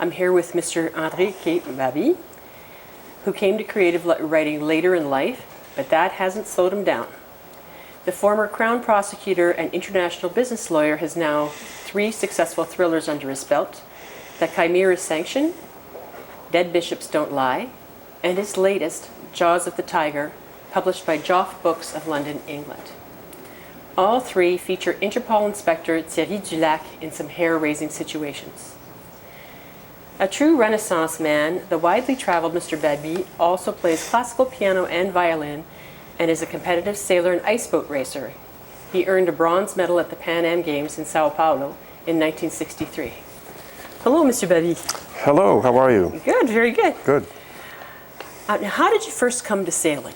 I'm here with Mr. André K, ABaby, who came to creative writing later in life, but that hasn't slowed him down. The former Crown prosecutor and international business lawyer has now 3 successful thrillers under his belt: The Chimera's Sanction, Dead Bishops Don't Lie, and his latest, Jaws of the Tiger, published by Joff Books of London, England. All 3 feature Interpol Inspector Thierry Dulac in some hair-raising situations. A true Renaissance man, the widely traveled Mr. ABaby also plays classical piano and violin and is a competitive sailor and iceboat racer. He earned a bronze medal at the Pan Am Games in Sao Paulo in 1963. Hello, Mr. ABaby. Hello, how are you? Good, very good. Good. Now, how did you first come to sailing?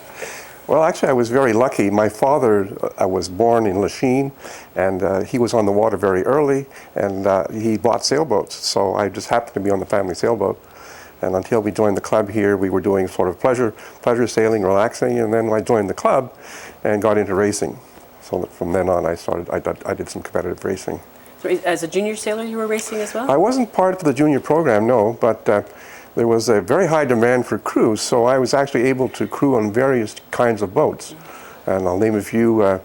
Well, actually, I was very lucky. My father was born in Lachine, and he was on the water very early, and he bought sailboats. So I just happened to be on the family sailboat. And until we joined the club here, we were doing sort of pleasure sailing, relaxing, and then I joined the club and got into racing. So from then on, I did some competitive racing. So as a junior sailor, you were racing as well? I wasn't part of the junior program, no, but there was a very high demand for crews, so I was actually able to crew on various kinds of boats. And I'll name a few: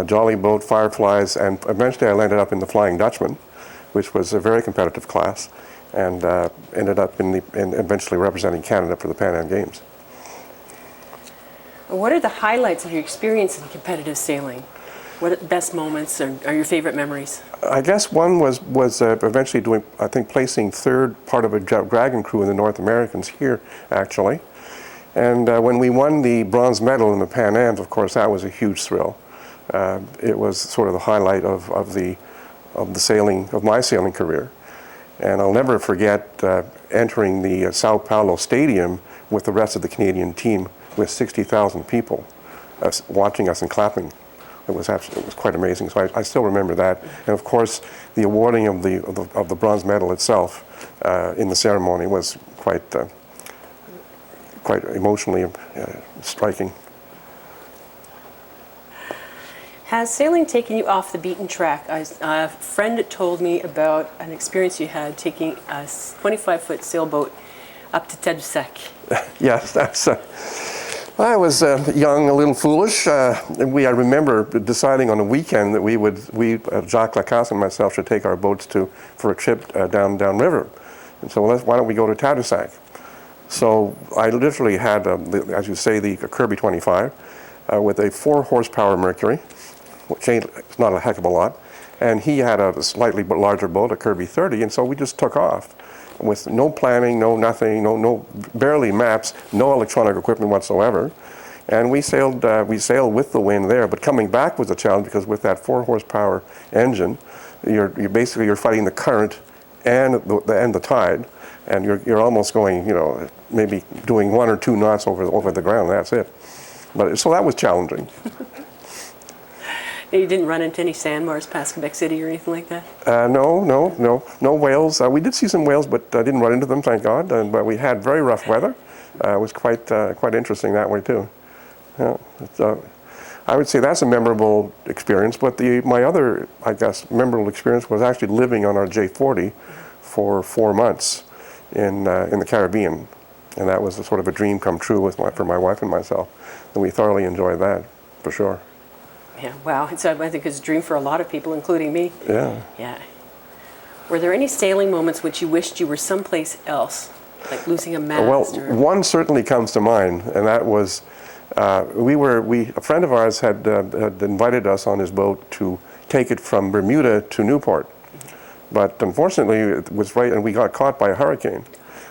Jolly Boat, Fireflies, and eventually I landed up in the Flying Dutchman, which was a very competitive class, and ended up in eventually representing Canada for the Pan Am Games. What are the highlights of your experience in competitive sailing? What are the best moments or your favorite memories? I guess one was eventually placing 3rd part of a dragon crew in the North Americans here, actually. And when we won the bronze medal in the Pan Ams, of course, that was a huge thrill. It was sort of the highlight of my sailing career. And I'll never forget entering the Sao Paulo Stadium with the rest of the Canadian team, with 60,000 people watching us and clapping. It was quite amazing. So I still remember that, and of course, the awarding of the bronze medal itself in the ceremony was quite emotionally striking. Has sailing taken you off the beaten track? A friend told me about an experience you had taking a 25-foot sailboat up to Tadoussac. Yes, that's. I was young, a little foolish. I remember deciding on a weekend that Jacques Lacasse and myself, should take our boats for a trip downriver. And so why don't we go to Tadoussac? So I literally had, as you say, the Kirby 25 with a 4-horsepower Mercury, which it's not a heck of a lot. And he had a slightly larger boat, a Kirby 30, and so we just took off with no planning, no nothing, no barely maps, no electronic equipment whatsoever, and we sailed with the wind there. But coming back was a challenge, because with that 4-horsepower engine, you're fighting the current and the tide, and you're almost going, maybe doing 1 or 2 knots over the ground. That's it. But so that was challenging. You didn't run into any sandbars past Quebec City or anything like that? No whales. We did see some whales, but I didn't run into them, thank God. But we had very rough weather. It was quite interesting that way too. Yeah, I would say that's a memorable experience. But my other, I guess, memorable experience was actually living on our J40 for 4 months in the Caribbean, and that was a sort of a dream come true for my wife and myself, and we thoroughly enjoyed that, for sure. Yeah, wow. I think it's a dream for a lot of people, including me. Yeah. Yeah. Were there any sailing moments which you wished you were someplace else, like losing a mast? Well, one certainly comes to mind, and that was a friend of ours had invited us on his boat to take it from Bermuda to Newport, but unfortunately it was right, and we got caught by a hurricane.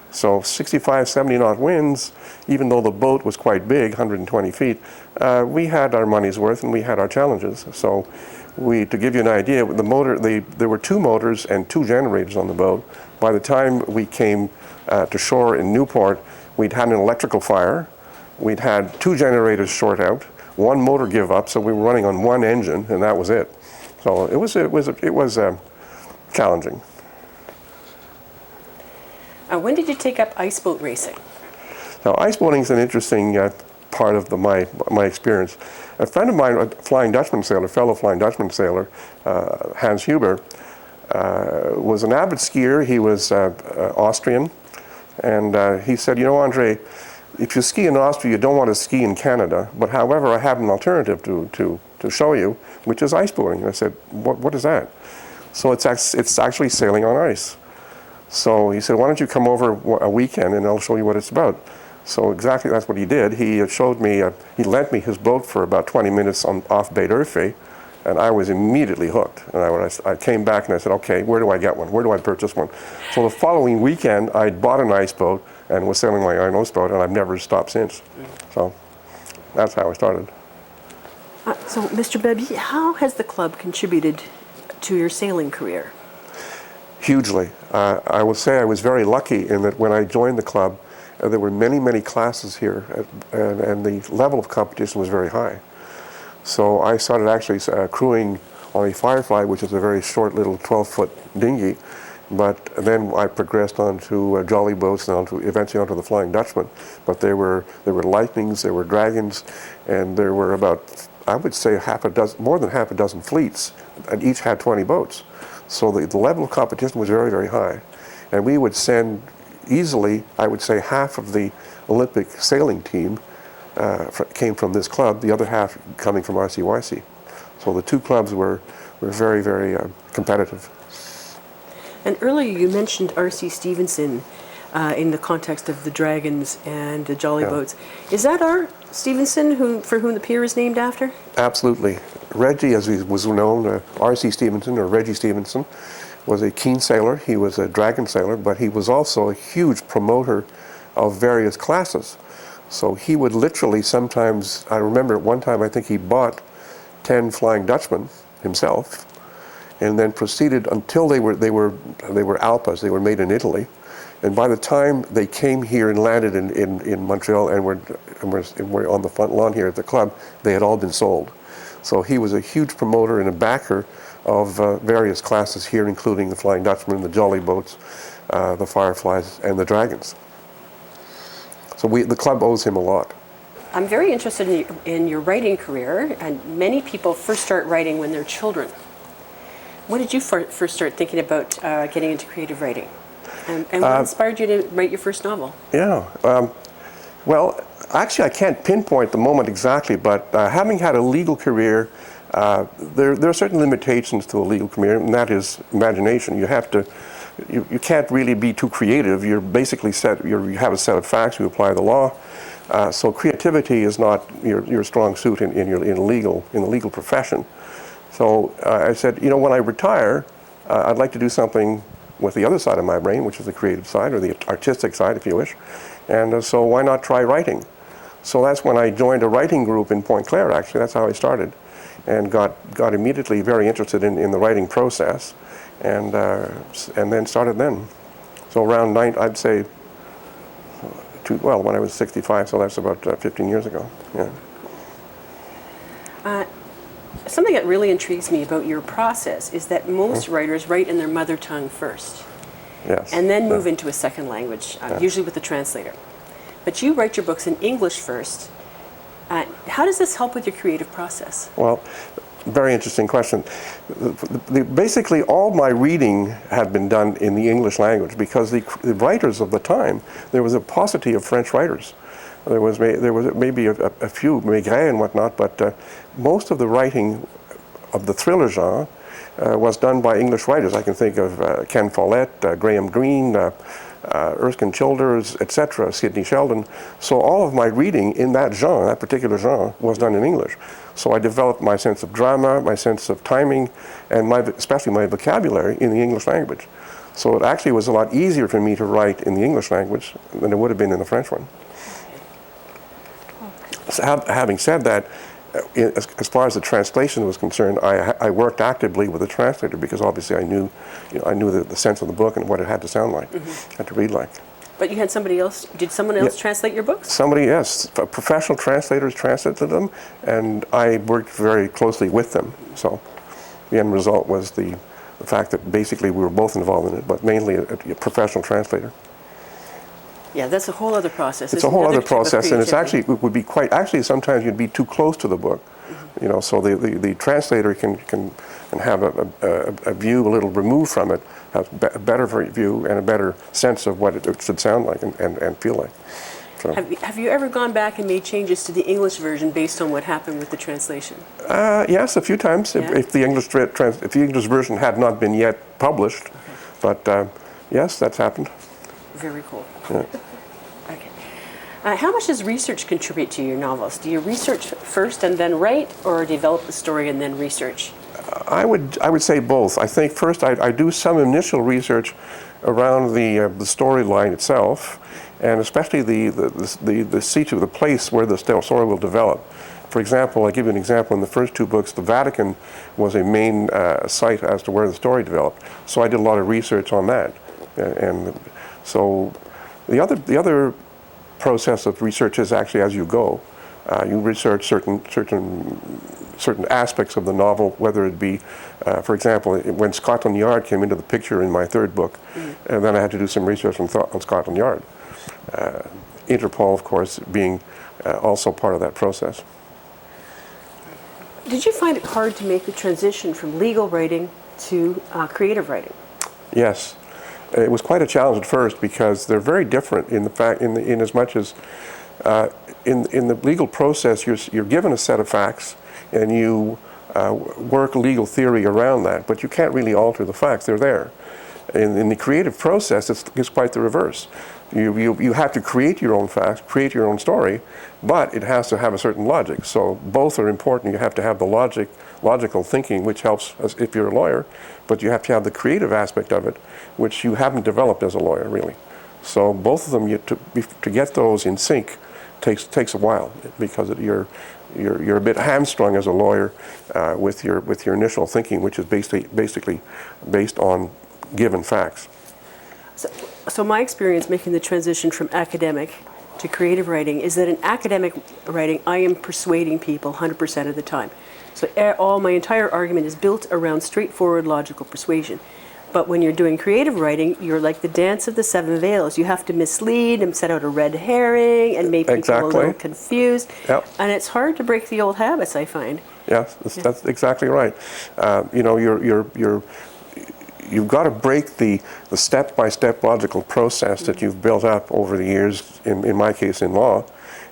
So 65, 70 knot winds, even though the boat was quite big, 120 feet, we had our money's worth and we had our challenges. So to give you an idea, there were 2 motors and 2 generators on the boat. By the time we came to shore in Newport, we'd had an electrical fire, we'd had 2 generators short out, 1 motor give up, so we were running on 1 engine, and that was it. So it was challenging. When did you take up iceboat racing? Now, iceboating is an interesting part of my experience. A friend of mine, a fellow Flying Dutchman sailor, Hans Huber, was an avid skier. He was Austrian, and he said, you know, Andre, if you ski in Austria, you don't want to ski in Canada, but however, I have an alternative to show you, which is ice boating. I said, what is that? So it's actually sailing on ice. So he said, why don't you come over a weekend and I'll show you what it's about. So exactly that's what he did. He showed me, he lent me his boat for about 20 minutes off Bay d'Urfé, and I was immediately hooked. And I came back and I said, okay, where do I get one? Where do I purchase one? So the following weekend, I bought an ice boat and was sailing my own ice boat, and I've never stopped since. So that's how I started. So, Mr. Baby, how has the club contributed to your sailing career? Hugely. I would say I was very lucky in that when I joined the club, there were many, many classes here, and the level of competition was very high. So I started actually crewing on a Firefly, which is a very short little 12-foot dinghy, but then I progressed on to jolly boats and eventually onto the Flying Dutchman. But there were Lightnings, there were Dragons, and there were about, I would say, more than half a dozen fleets, and each had 20 boats. So the level of competition was very, very high. And we would send easily, I would say, half of the Olympic sailing team came from this club, the other half coming from RStLYC. So the two clubs were very, very competitive. And earlier you mentioned R.C. Stevenson in the context of the Dragons and the Jolly Boats. Is that R. Stevenson for whom the pier is named after? Absolutely. Reggie, as he was known, R.C. Stevenson, or Reggie Stevenson, was a keen sailor. He was a dragon sailor, but he was also a huge promoter of various classes. So he would literally sometimes, I remember at one time, I think he bought 10 Flying Dutchmen himself, and then proceeded until they were Alpas. They were made in Italy, and by the time they came here and landed in Montreal and were on the front lawn here at the club, they had all been sold. So he was a huge promoter and a backer of various classes here, including the Flying Dutchman, the Jolly Boats, the Fireflies, and the Dragons. So the club owes him a lot. I'm very interested in your writing career, and many people first start writing when they're children. When did you first start thinking about getting into creative writing? And what inspired you to write your first novel? Yeah. Well, actually, I can't pinpoint the moment exactly, but having had a legal career, there are certain limitations to a legal career, and that is imagination. You have to, you can't really be too creative. You're basically you have a set of facts. You apply the law. So creativity is not your strong suit in the legal profession. So I said, you know, when I retire, I'd like to do something with the other side of my brain, which is the creative side, or the artistic side, if you wish. And so why not try writing? So that's when I joined a writing group in Point Claire, actually. That's how I started, and got immediately very interested in the writing process, and then started then. So around I'd say, when I was 65, so that's about 15 years ago. Yeah. Something that really intrigues me about your process is that most writers write in their mother tongue first. Yes. And then move into a second language, usually with a translator. But you write your books in English first. How does this help with your creative process? Well, very interesting question. Basically, all my reading had been done in the English language because the writers of the time, there was a paucity of French writers. There was maybe a few, Maigret and whatnot, but most of the writing of the thriller genre was done by English writers. I can think of Ken Follett, Graham Greene, Erskine Childers, etc., Sidney Sheldon. So all of my reading in that genre, that particular genre, was done in English. So I developed my sense of drama, my sense of timing, and especially my vocabulary in the English language. So it actually was a lot easier for me to write in the English language than it would have been in the French one. So having said that, as far as the translation was concerned, I worked actively with a translator because obviously I knew the sense of the book and what it had to sound like, had to read like. But you had somebody else. Did someone else translate your books? Somebody, yes. Professional translators translated them, and I worked very closely with them. So the end result was the fact that basically we were both involved in it, but mainly a professional translator. Yeah, that's a whole other process. It's a whole other process, and it's actually, it would be quite, actually sometimes you'd be too close to the book. You know, so the translator can have a view a little removed from it, has a better view and a better sense of what it should sound like and feel like. So. Have you ever gone back and made changes to the English version based on what happened with the translation? Yes, a few times. Yeah? If the English version had not been yet published, but yes, that's happened. Very cool. Yeah. Okay. How much does research contribute to your novels? Do you research first and then write, or develop the story and then research? I would say both. I think first I do some initial research around the storyline itself, and especially the seat of the place where the story will develop. For example, I'll give you an example. In the first two books, the Vatican was a main site as to where the story developed. So I did a lot of research on that, and so the other process of research is actually as you go. You research certain aspects of the novel, whether it be, for example, when Scotland Yard came into the picture in my third book, and then I had to do some research on Scotland Yard. Interpol, of course, being also part of that process. Did you find it hard to make the transition from legal writing to creative writing? Yes. It was quite a challenge at first because they're very different in as much as in the legal process you're given a set of facts and you work legal theory around that, but you can't really alter the facts. They're there. In the creative process, it's quite the reverse. You have to create your own facts, create your own story, but it has to have a certain logic. So both are important. You have to have the logical thinking, which helps if you're a lawyer, but you have to have the creative aspect of it, which you haven't developed as a lawyer, really. So both of them, to get those in sync, takes a while because you're a bit hamstrung as a lawyer with your initial thinking, which is basically based on given facts. So my experience making the transition from academic to creative writing is that in academic writing, I am persuading people 100% of the time. So my entire argument is built around straightforward logical persuasion. But when you're doing creative writing, you're like the dance of the seven veils. You have to mislead and set out a red herring and make people a little confused. Yep. And it's hard to break the old habits, I find. Yes, that's exactly right. You know, you've got to break the step-by-step logical process that you've built up over the years, in my case in law,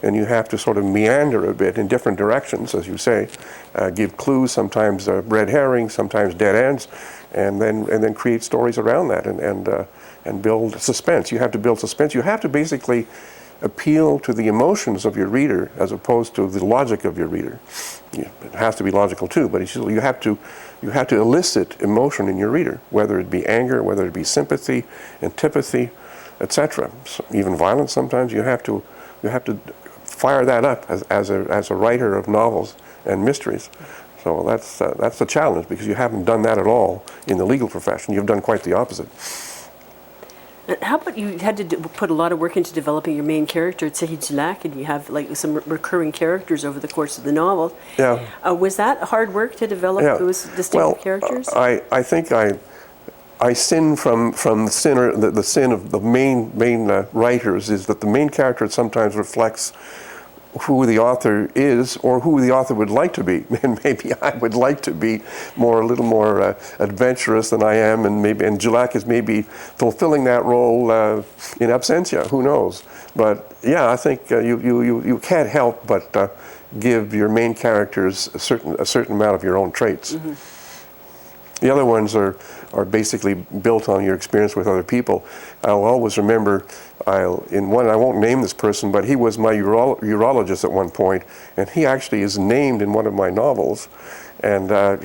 and you have to sort of meander a bit in different directions, as you say, give clues, sometimes red herrings, sometimes dead ends, and then create stories around that and build suspense. You have to build suspense. You have to basically appeal to the emotions of your reader as opposed to the logic of your reader. It has to be logical too, but you have to elicit emotion in your reader, whether it be anger, whether it be sympathy, antipathy, etc. So even violence sometimes. You have to fire that up as a writer of novels and mysteries. So that's a challenge because you haven't done that at all in the legal profession. You've done quite the opposite. How about you had to put a lot of work into developing your main character, RStLYC, and you have like some recurring characters over the course of the novel. Yeah. Was that hard work to develop those distinctive characters? I think I sin from the sin, or the sin of the main writers is that the main character sometimes reflects who the author is or who the author would like to be. And maybe I would like to be a little more adventurous than I am, and RStLYC is maybe fulfilling that role in absentia. Who knows? But yeah, I think you can't help but give your main characters a certain amount of your own traits. Mm-hmm. The other ones are basically built on your experience with other people. I'll always remember, in one, I won't name this person, but he was my urologist at one point, and he actually is named in one of my novels. And I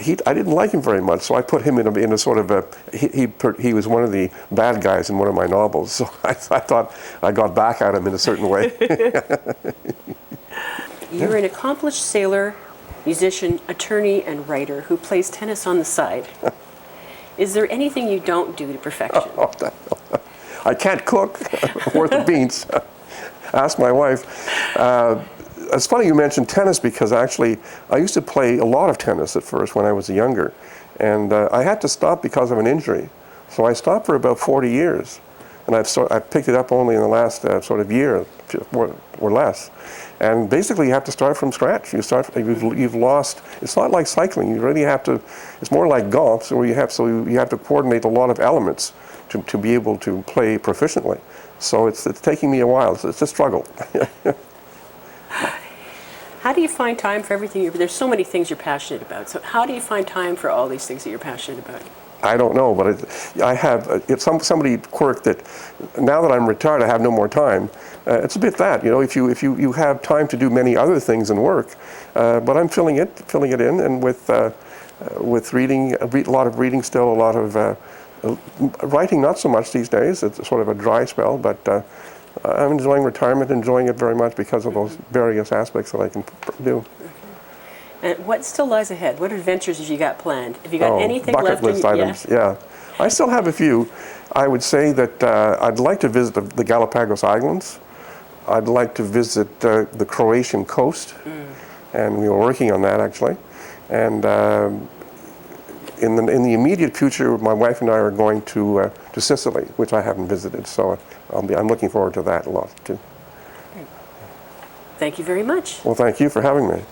didn't like him very much, so I put him in a sort of he was one of the bad guys in one of my novels. So I thought I got back at him in a certain way. You're an accomplished sailor, musician, attorney, and writer who plays tennis on the side. Is there anything you don't do to perfection? I can't cook worth of beans. Ask my wife. It's funny you mentioned tennis because actually I used to play a lot of tennis at first when I was younger, and I had to stop because of an injury. So I stopped for about 40 years, and I've picked it up only in the last sort of year. or less. And basically you have to start from scratch. You've lost, it's not like cycling. You really have to, it's more like golf, so you have to coordinate a lot of elements to be able to play proficiently. So it's taking me a while. It's a struggle. How do you find time for everything? There's so many things you're passionate about. So how do you find time for all these things that you're passionate about? I don't know, but I have, somebody quirked that now that I'm retired, I have no more time. It's a bit that, you know, if you have time to do many other things and work, but I'm filling it in, and with reading, a lot of reading still, a lot of writing, not so much these days. It's sort of a dry spell, but I'm enjoying retirement, enjoying it very much because of those various aspects that I can do. And what still lies ahead? What adventures have you got planned? Have you got anything bucket left? List items, yeah. I still have a few. I would say that I'd like to visit the Galapagos Islands. I'd like to visit the Croatian coast, and we were working on that actually. And in the immediate future, my wife and I are going to Sicily, which I haven't visited. So I'm looking forward to that a lot too. Thank you very much. Well, thank you for having me.